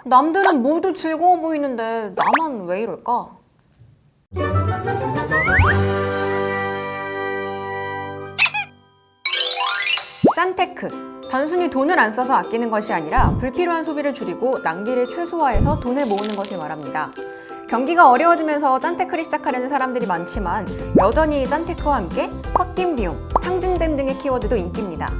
남들은 모두 즐거워 보이는데 나만 왜 이럴까? 짠테크. 단순히 돈을 안 써서 아끼는 것이 아니라 불필요한 소비를 줄이고 낭비를 최소화해서 돈을 모으는 것을 말합니다. 경기가 어려워지면서 짠테크를 시작하려는 사람들이 많지만 여전히 짠테크와 함께 홧김 비용, 탕진잼 등의 키워드도 인기입니다.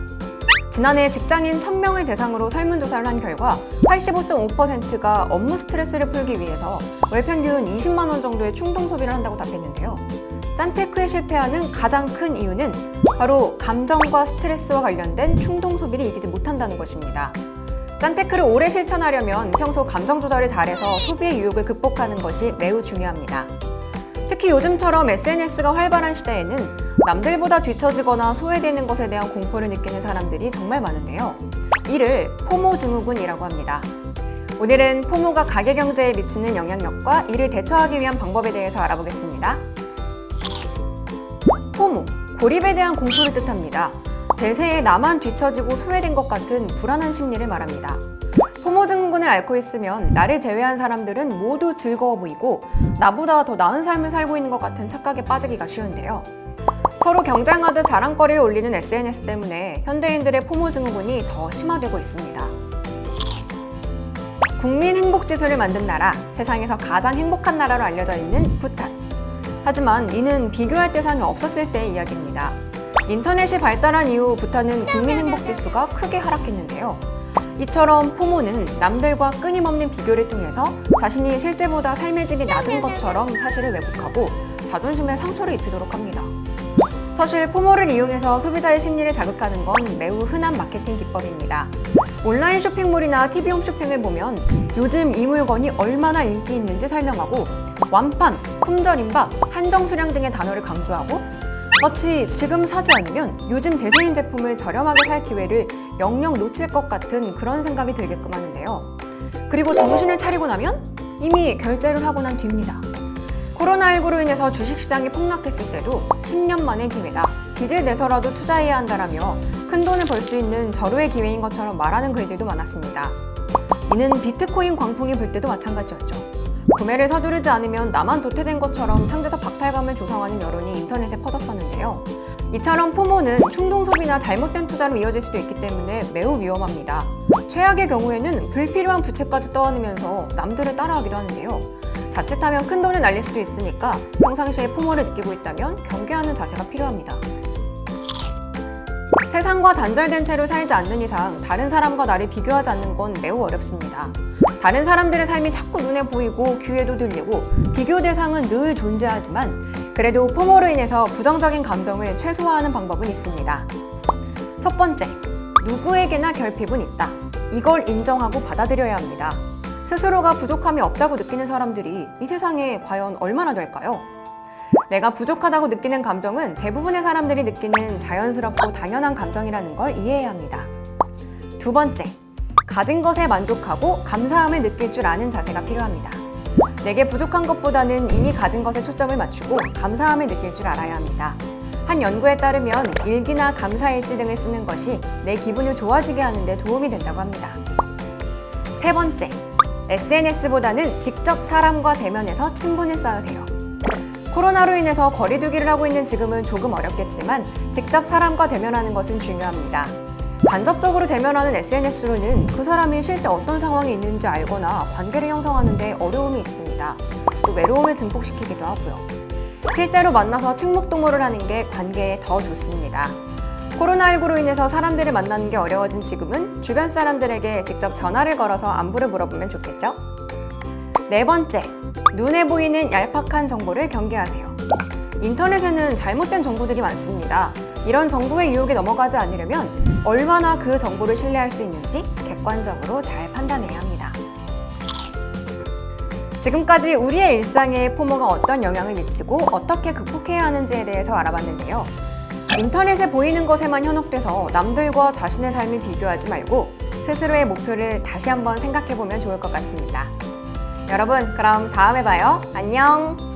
지난해 직장인 1000명을 대상으로 설문조사를 한 결과 85.5%가 업무 스트레스를 풀기 위해서 월 평균 20만 원 정도의 충동 소비를 한다고 답했는데요. 짠테크에 실패하는 가장 큰 이유는 바로 감정과 스트레스와 관련된 충동 소비를 이기지 못한다는 것입니다. 짠테크를 오래 실천하려면 평소 감정 조절을 잘해서 소비의 유혹을 극복하는 것이 매우 중요합니다. 특히 요즘처럼 SNS가 활발한 시대에는 남들보다 뒤처지거나 소외되는 것에 대한 공포를 느끼는 사람들이 정말 많은데요. 이를 포모 증후군이라고 합니다. 오늘은 포모가 가계 경제에 미치는 영향력과 이를 대처하기 위한 방법에 대해서 알아보겠습니다. 포모, 고립에 대한 공포를 뜻합니다. 대세에 나만 뒤처지고 소외된 것 같은 불안한 심리를 말합니다. 포모 증후군을 앓고 있으면 나를 제외한 사람들은 모두 즐거워 보이고 나보다 더 나은 삶을 살고 있는 것 같은 착각에 빠지기가 쉬운데요. 서로 경쟁하듯 자랑거리를 올리는 SNS 때문에 현대인들의 포모 증후군이 더 심화되고 있습니다. 국민 행복 지수를 만든 나라, 세상에서 가장 행복한 나라로 알려져 있는 부탄. 하지만 이는 비교할 대상이 없었을 때의 이야기입니다. 인터넷이 발달한 이후 부탄은 국민 행복 지수가 크게 하락했는데요. 이처럼 포모는 남들과 끊임없는 비교를 통해서 자신이 실제보다 삶의 질이 낮은 것처럼 사실을 왜곡하고 자존심에 상처를 입히도록 합니다. 사실 포모를 이용해서 소비자의 심리를 자극하는 건 매우 흔한 마케팅 기법입니다. 온라인 쇼핑몰이나 TV용 쇼핑을 보면 요즘 이 물건이 얼마나 인기 있는지 설명하고 완판, 품절 임박, 한정 수량 등의 단어를 강조하고 마치 지금 사지 않으면 요즘 대세인 제품을 저렴하게 살 기회를 영영 놓칠 것 같은 그런 생각이 들게끔 하는데요. 그리고 정신을 차리고 나면 이미 결제를 하고 난 뒤입니다. 코로나19로 인해서 주식시장이 폭락했을 때도 10년 만의 기회다, 빚을 내서라도 투자해야 한다라며 큰돈을 벌 수 있는 절호의 기회인 것처럼 말하는 글들도 많았습니다. 이는 비트코인 광풍이 불 때도 마찬가지였죠. 구매를 서두르지 않으면 나만 도태된 것처럼 상대적 박탈감을 조성하는 여론이 인터넷에 퍼졌었는데요. 이처럼 포모는 충동 소비나 잘못된 투자로 이어질 수도 있기 때문에 매우 위험합니다. 최악의 경우에는 불필요한 부채까지 떠안으면서 남들을 따라하기도 하는데요. 자칫하면 큰돈을 날릴 수도 있으니까 평상시에 포모를 느끼고 있다면 경계하는 자세가 필요합니다. 세상과 단절된 채로 살지 않는 이상 다른 사람과 나를 비교하지 않는 건 매우 어렵습니다. 다른 사람들의 삶이 자꾸 눈에 보이고 귀에도 들리고 비교 대상은 늘 존재하지만 그래도 포모로 인해서 부정적인 감정을 최소화하는 방법은 있습니다. 첫 번째, 누구에게나 결핍은 있다. 이걸 인정하고 받아들여야 합니다. 스스로가 부족함이 없다고 느끼는 사람들이 이 세상에 과연 얼마나 될까요? 내가 부족하다고 느끼는 감정은 대부분의 사람들이 느끼는 자연스럽고 당연한 감정이라는 걸 이해해야 합니다. 두 번째, 가진 것에 만족하고 감사함을 느낄 줄 아는 자세가 필요합니다. 내게 부족한 것보다는 이미 가진 것에 초점을 맞추고 감사함을 느낄 줄 알아야 합니다. 한 연구에 따르면 일기나 감사일지 등을 쓰는 것이 내 기분을 좋아지게 하는 데 도움이 된다고 합니다. 세 번째, SNS보다는 직접 사람과 대면해서 친분을 쌓으세요. 코로나로 인해서 거리두기를 하고 있는 지금은 조금 어렵겠지만 직접 사람과 대면하는 것은 중요합니다. 간접적으로 대면하는 SNS로는 그 사람이 실제 어떤 상황에 있는지 알거나 관계를 형성하는 데 어려움이 있습니다. 또 외로움을 증폭시키기도 하고요. 실제로 만나서 친목도모를 하는 게 관계에 더 좋습니다. 코로나19로 인해서 사람들을 만나는 게 어려워진 지금은 주변 사람들에게 직접 전화를 걸어서 안부를 물어보면 좋겠죠? 네 번째, 눈에 보이는 얄팍한 정보를 경계하세요. 인터넷에는 잘못된 정보들이 많습니다. 이런 정보의 유혹에 넘어가지 않으려면 얼마나 그 정보를 신뢰할 수 있는지 객관적으로 잘 판단해야 합니다. 지금까지 우리의 일상에 포모가 어떤 영향을 미치고 어떻게 극복해야 하는지에 대해서 알아봤는데요. 인터넷에 보이는 것에만 현혹돼서 남들과 자신의 삶을 비교하지 말고 스스로의 목표를 다시 한번 생각해보면 좋을 것 같습니다. 여러분, 그럼 다음에 봐요. 안녕!